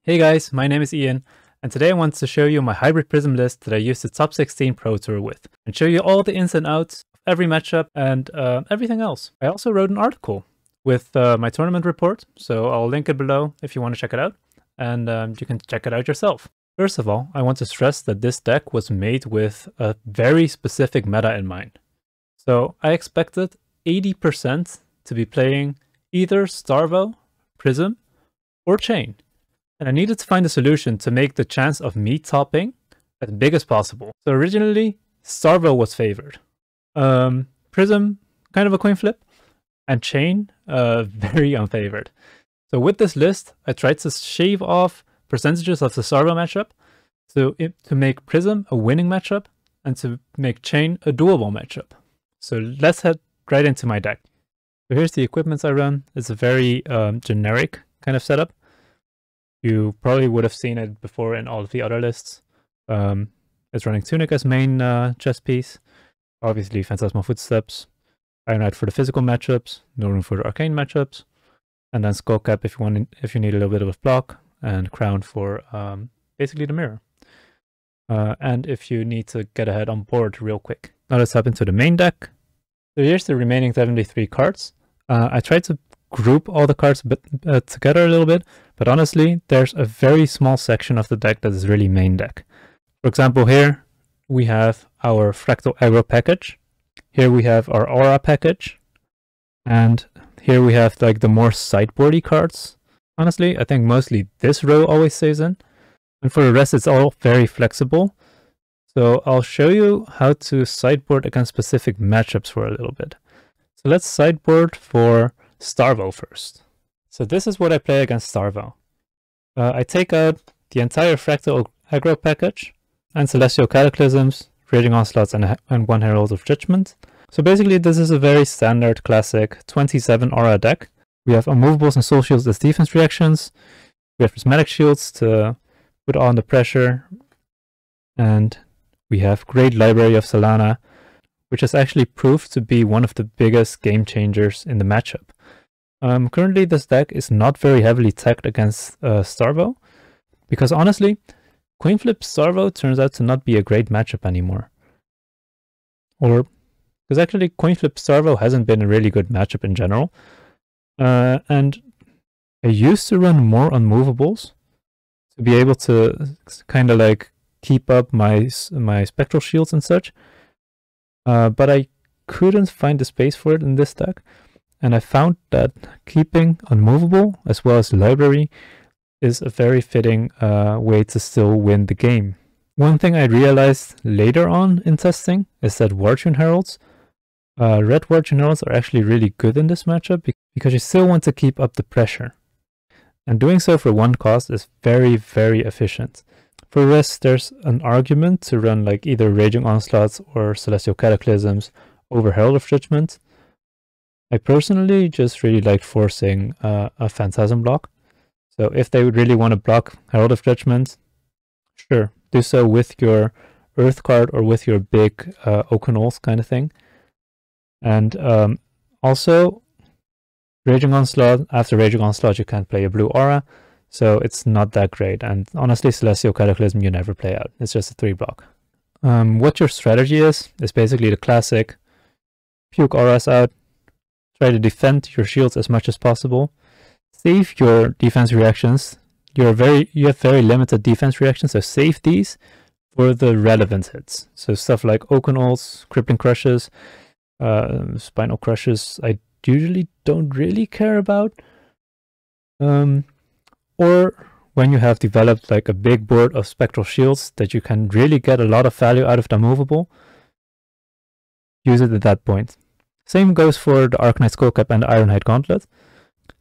Hey guys, my name is Ian, and today I want to show you my hybrid Prism list that I used the top 16 Pro Tour with, and show you all the ins and outs of every matchup and everything else. I also wrote an article with my tournament report, so I'll link it below if you want to check it out, and you can check it out yourself. First of all, I want to stress that this deck was made with a very specific meta in mind. So I expected 80% to be playing either Starvo, Prism, or Chane. And I needed to find a solution to make the chance of me topping as big as possible. So originally, Starvo was favored. Prism, kind of a coin flip. And Chane, very unfavored. So with this list, I tried to shave off percentages of the Starvo matchup to make Prism a winning matchup and to make Chane a doable matchup. So let's head right into my deck. So here's the equipment I run. It's a very generic kind of setup. You probably would have seen it before in all of the other lists. It's running Tunic as main chess piece. Obviously, Phantasmal Footsteps. Ironite for the physical matchups. No room for the arcane matchups. And then Skullcap if you need a little bit of a block. And Crown for basically the mirror. And if you need to get ahead on board real quick. Now let's hop into the main deck. So here's the remaining 73 cards. I tried to group all the cards together a little bit, but honestly, there's a very small section of the deck that is really main deck. For example, here we have our Fractal Aggro package. Here we have our Aura package. And here we have like the more sideboardy cards. Honestly, I think mostly this row always stays in. And for the rest, it's all very flexible. So I'll show you how to sideboard against specific matchups for a little bit. So let's sideboard for Starvo first. So this is what I play against Starvo. I take out the entire Fractal Aggro package and Celestial Cataclysms, Raging Onslaughts, and one Herald of Judgment. So basically this is a very standard classic 27 aura deck. We have Unmovables and Soul Shields as defense reactions. We have Prismatic Shields to put on the pressure. And we have Great Library of Solana, which has actually proved to be one of the biggest game changers in the matchup. Currently, this deck is not very heavily tagged against Starvo, because honestly, Coin Flip Starvo turns out to not be a great matchup anymore. Or, because actually Coin Flip Starvo hasn't been a really good matchup in general. And I used to run more Unmovables to be able to kind of like keep up my Spectral Shields and such. But I couldn't find the space for it in this deck. And I found that keeping Unmovable as well as Library is a very fitting way to still win the game. One thing I realized later on in testing is that Fortune Heralds, Red Fortune Heralds are actually really good in this matchup because you still want to keep up the pressure. And doing so for one cost is very, very efficient. For the rest, there's an argument to run like either Raging Onslaughts or Celestial Cataclysms over Herald of Judgment. I personally just really like forcing a Phantasm block. So if they would really want to block Herald of Judgment, sure, do so with your Earth card or with your big Oakenolls kind of thing. And also, Raging Onslaught, after Raging Onslaught you can't play a blue aura, so it's not that great. And honestly, Celestial Cataclysm you never play out. It's just a 3-block. What your strategy is basically the classic puke auras out, try to defend your shields as much as possible, save your defense reactions. You have very limited defense reactions, so save these for the relevant hits. So stuff like Oakenolls, Crippling Crushes, Spinal Crushes, I usually don't really care about. Or when you have developed like a big board of Spectral Shields that you can really get a lot of value out of the movable, use it at that point. Same goes for the Arcanite Skullcap and the Ironhide Gauntlet.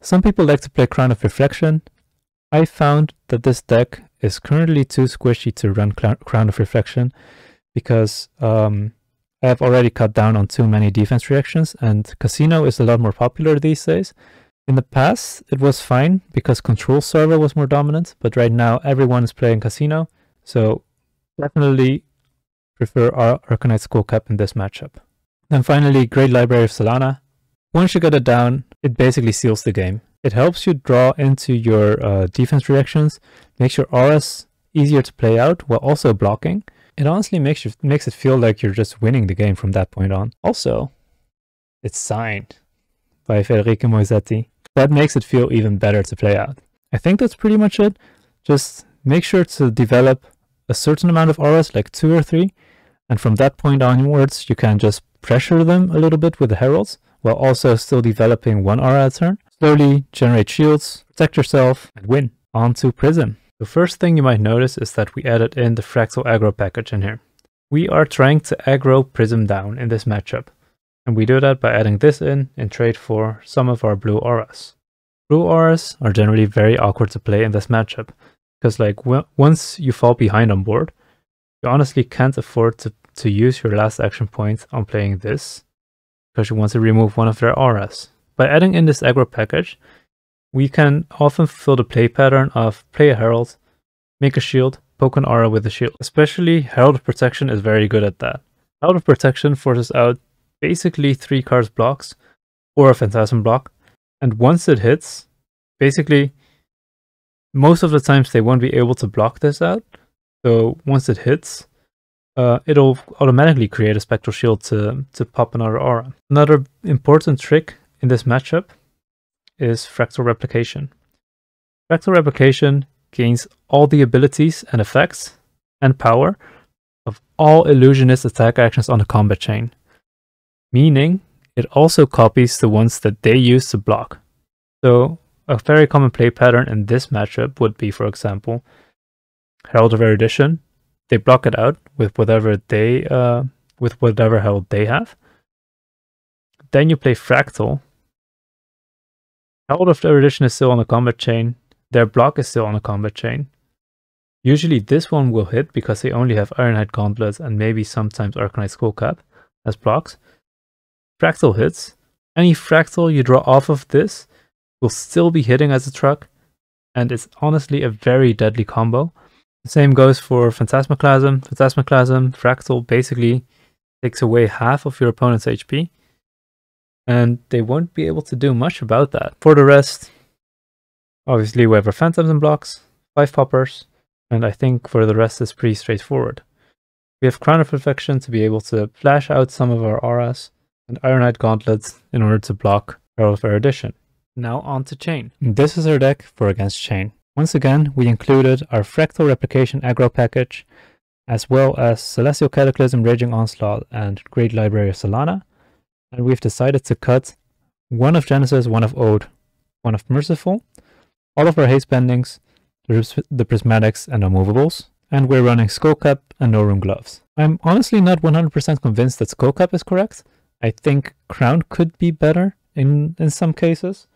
Some people like to play Crown of Reflection. I found that this deck is currently too squishy to run Crown of Reflection because I have already cut down on too many defense reactions, and Casino is a lot more popular these days. In the past, it was fine because Control Server was more dominant, but right now everyone is playing Casino, so definitely prefer Arcanite Skullcap in this matchup. Then finally, Great Library of Solana. Once you get it down, it basically seals the game. It helps you draw into your defense reactions, makes your auras easier to play out while also blocking. It honestly makes it feel like you're just winning the game from that point on. Also, it's signed by Federico Moisetti. That makes it feel even better to play out. I think that's pretty much it. Just make sure to develop a certain amount of auras, like 2 or 3, and from that point onwards, you can just pressure them a little bit with the heralds, while also still developing 1 aura a turn. Slowly generate shields, protect yourself, and win. On to Prism. The first thing you might notice is that we added in the Fractal Aggro package in here. We are trying to aggro Prism down in this matchup, and we do that by adding this in trade for some of our blue auras. Blue auras are generally very awkward to play in this matchup, because like once you fall behind on board, you honestly can't afford to use your last action point on playing this, because you want to remove one of their auras. By adding in this aggro package, we can often fulfill the play pattern of play a herald, make a shield, poke an aura with a shield. Especially Herald of Protection is very good at that. Herald of Protection forces out basically 3 cards blocks or a Phantasm block, and once it hits, basically most of the times they won't be able to block this out, so once it hits, it'll automatically create a Spectral Shield to pop another aura. Another important trick in this matchup is Fractal Replication. Fractal Replication gains all the abilities and effects and power of all illusionist attack actions on the combat chain, meaning it also copies the ones that they use to block. So a very common play pattern in this matchup would be, for example, Herald of Erudition. They block it out with whatever herald they have. Then you play Fractal. Herald of Erudition is still on the combat chain. Their block is still on the combat chain. Usually this one will hit because they only have Ironhide Gauntlet and maybe sometimes Arcanite Skullcap as blocks. Fractal hits. Any Fractal you draw off of this will still be hitting as a truck, and it's honestly a very deadly combo. The same goes for Phantasmaclasm. Phantasmaclasm, Fractal basically takes away half of your opponent's HP, and they won't be able to do much about that. For the rest, obviously we have our Phantoms and blocks, 5 poppers, and I think for the rest it's pretty straightforward. We have Crown of Perfection to be able to flash out some of our auras, and Ironhide Gauntlets in order to block Herald of Erudition. Now on to Chane. This is our deck for against Chane. Once again, we included our Fractal Replication aggro package, as well as Celestial Cataclysm, Raging Onslaught, and Great Library of Solana. And we've decided to cut 1 of Genesis, 1 of Ode, 1 of Merciful, all of our haste bendings, the prismatics and unmovables, and we're running Skullcap and No Room Gloves. I'm honestly not 100% convinced that Skullcap is correct. I think Crown could be better in some cases,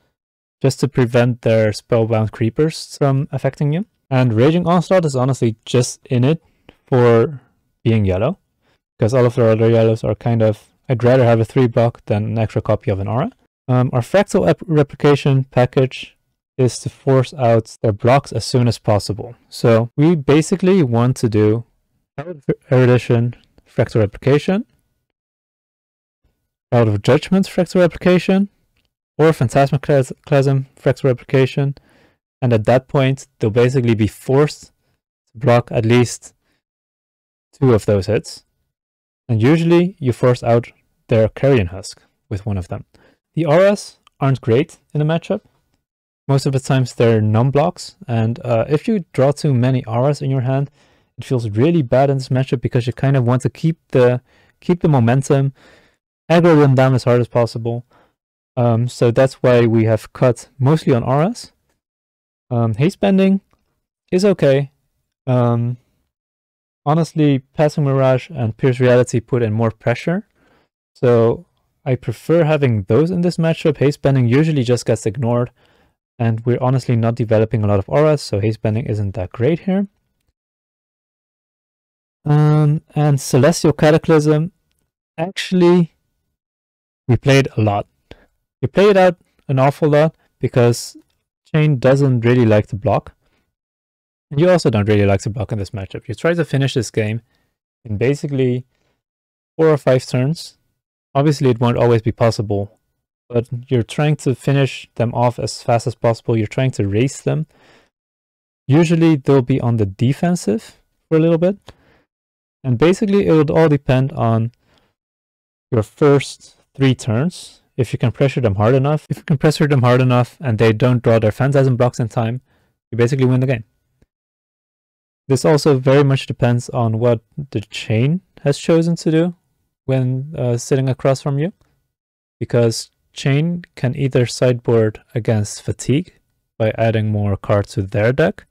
just to prevent their spellbound creepers from affecting you. And Raging Onslaught is honestly just in it for being yellow, because all of their other yellows are kind of, I'd rather have a 3 block than an extra copy of an aura. Our Fractal Replication package is to force out their blocks as soon as possible. So we basically want to do Erudition, Fractal Replication, Out of Judgment, Fractal Replication, or Phantasmaclasm, Fractal Replication, and at that point they'll basically be forced to block at least 2 of those hits. And usually you force out their Carrion Husk with 1 of them. The auras aren't great in a matchup. Most of the times they're non-blocks, and if you draw too many auras in your hand, it feels really bad in this matchup because you kind of want to keep the momentum, aggro them down as hard as possible. So that's why we have cut mostly on auras. Haste bending is okay. Honestly, Passing Mirage and Pierce Reality put in more pressure, so I prefer having those in this matchup. Haste bending usually just gets ignored, and we're honestly not developing a lot of auras, so haste bending isn't that great here. And Celestial Cataclysm, actually, we played a lot. We played out an awful lot because Chane doesn't really like to block. And you also don't really like to block in this matchup. You try to finish this game in basically 4 or 5 turns. Obviously, it won't always be possible but you're trying to finish them off as fast as possible. You're trying to race them. Usually they'll be on the defensive for a little bit. And basically it would all depend on your first 3 turns. If you can pressure them hard enough. If you can pressure them hard enough and they don't draw their Phantasm blocks in time, you basically win the game. This also very much depends on what the Chane has chosen to do when sitting across from you. Because Chane can either sideboard against Fatigue by adding more cards to their deck,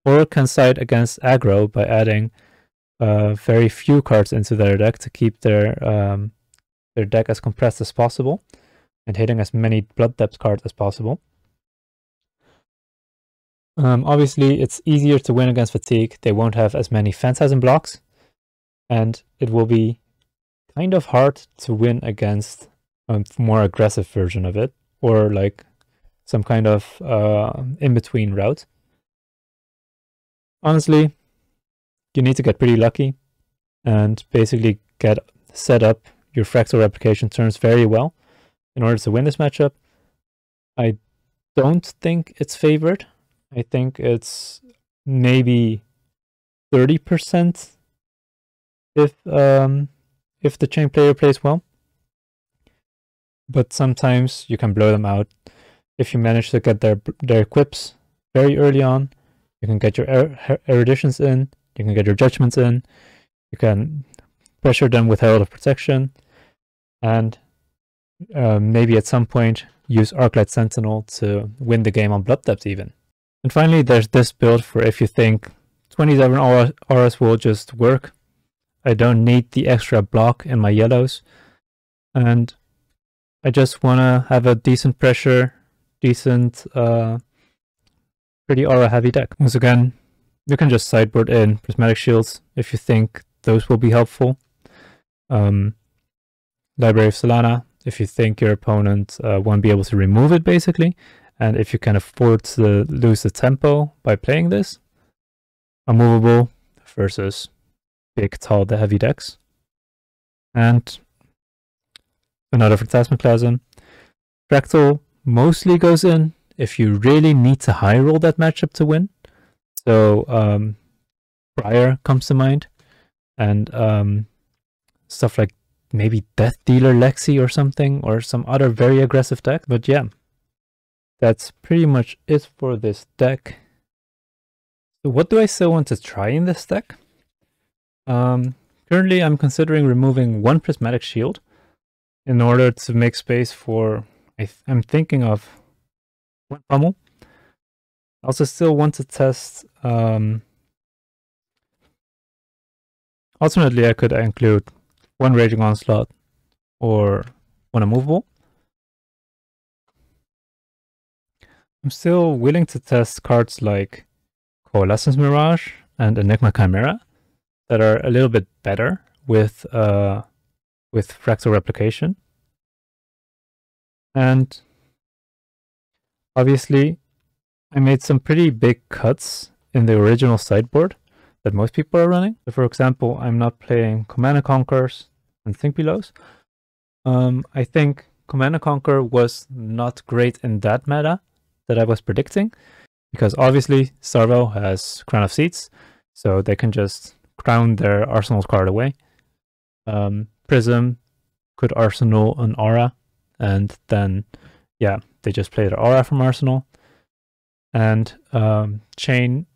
or can side against aggro by adding very few cards into their deck to keep their deck as compressed as possible and hitting as many Blood Depth cards as possible. Obviously, it's easier to win against Fatigue. They won't have as many Phantasm blocks, and it will be kind of hard to win against a more aggressive version of it, or like some kind of in-between route. Honestly, you need to get pretty lucky and basically get set up your Fractal Replication turns very well in order to win this matchup. I don't think it's favored. I think it's maybe 30% if the Chane player plays well. But sometimes you can blow them out if you manage to get their equips very early on. You can get your eruditions in, you can get your judgments in, you can pressure them with Herald of Protection, and maybe at some point use Arclight Sentinel to win the game on Blood Depth even. And finally, there's this build for if you think 27 auras will just work. I don't need the extra block in my yellows, and I just want to have a decent pressure, decent, pretty aura heavy deck. Once again, you can just sideboard in Prismatic Shields if you think those will be helpful. Library of Solana, if you think your opponent won't be able to remove it basically, and if you can afford to lose the tempo by playing this. Unmovable versus big, tall, the heavy decks. And another Phantasmaclasm. Fractal mostly goes in if you really need to high roll that matchup to win. So Briar comes to mind, and stuff like maybe Death Dealer Lexi or something, or some other very aggressive deck. But yeah, that's pretty much it for this deck. So what do I still want to try in this deck? Currently I'm considering removing 1 Prismatic Shield in order to make space for, I'm thinking of 1 Pummel. I also still want to test, alternately I could include 1 Raging Onslaught or 1 Immovable. I'm still willing to test cards like Coalescence Mirage and Enigma Chimera that are a little bit better with Fractal Replication. And obviously, I made some pretty big cuts in the original sideboard that most people are running. So for example, I'm not playing Command & Conquers and Think Belows. I think Command & Conquer was not great in that meta that I was predicting, because obviously Starvo has Crown of Seeds, so they can just crown their Arsenal card away. Prism could Arsenal an Aura, and then, yeah, they just play their Aura from Arsenal. And Chane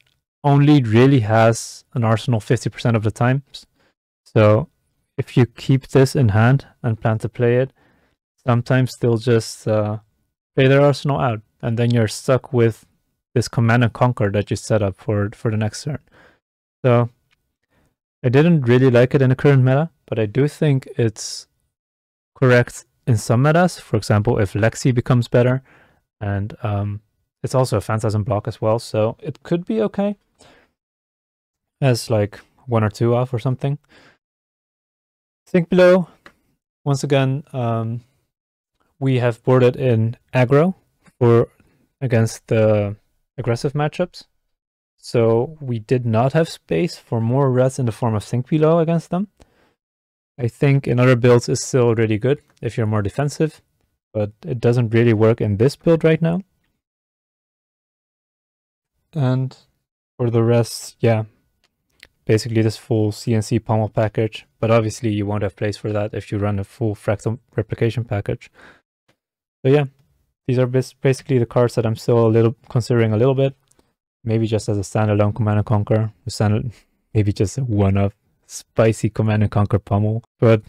only really has an Arsenal 50% of the times. So if you keep this in hand and plan to play it, sometimes they'll just play their Arsenal out, and then you're stuck with this Command & Conquer that you set up for the next turn. So I didn't really like it in the current meta, but I do think it's correct in some metas. For example, if Lexi becomes better, and it's also a Phantasm block as well, so it could be okay as like 1 or 2 off or something. Think Below, once again, we have boarded in aggro against the aggressive matchups. So we did not have space for more reds in the form of Think Below against them. I think in other builds it's still really good if you're more defensive. but it doesn't really work in this build right now. And for the rest, yeah, basically this full CNC pommel package, but obviously you won't have place for that if you run a full fractal replication package. So yeah, these are basically the cards that I'm still considering a little bit. Maybe just as a standalone Command & Conquer, maybe just a one-off spicy Command & Conquer pommel. But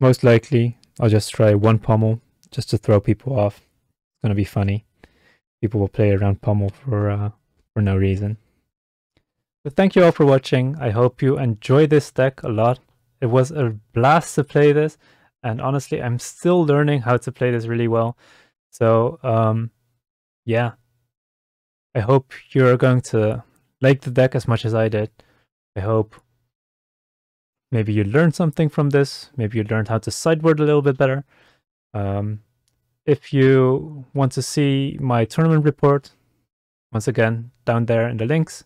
most likely, I'll just try one pommel just to throw people off. It's going to be funny. People will play around pommel for no reason. So thank you all for watching. I hope you enjoyed this deck a lot. It was a blast to play this. And honestly, I'm still learning how to play this really well. So, yeah. I hope you're going to like the deck as much as I did. I hope maybe you learned something from this. Maybe you learned how to sideboard a little bit better. If you want to see my tournament report, once again, down there in the links.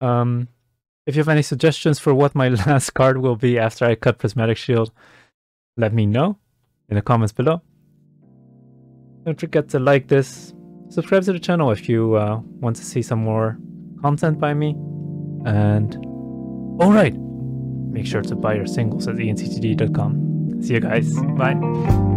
If you have any suggestions for what my last card will be after I cut Prismatic Shield, let me know in the comments below. Don't forget to like this. Subscribe to the channel if you want to see some more content by me. And alright, make sure to buy your singles at entgd.com. See you guys. Bye.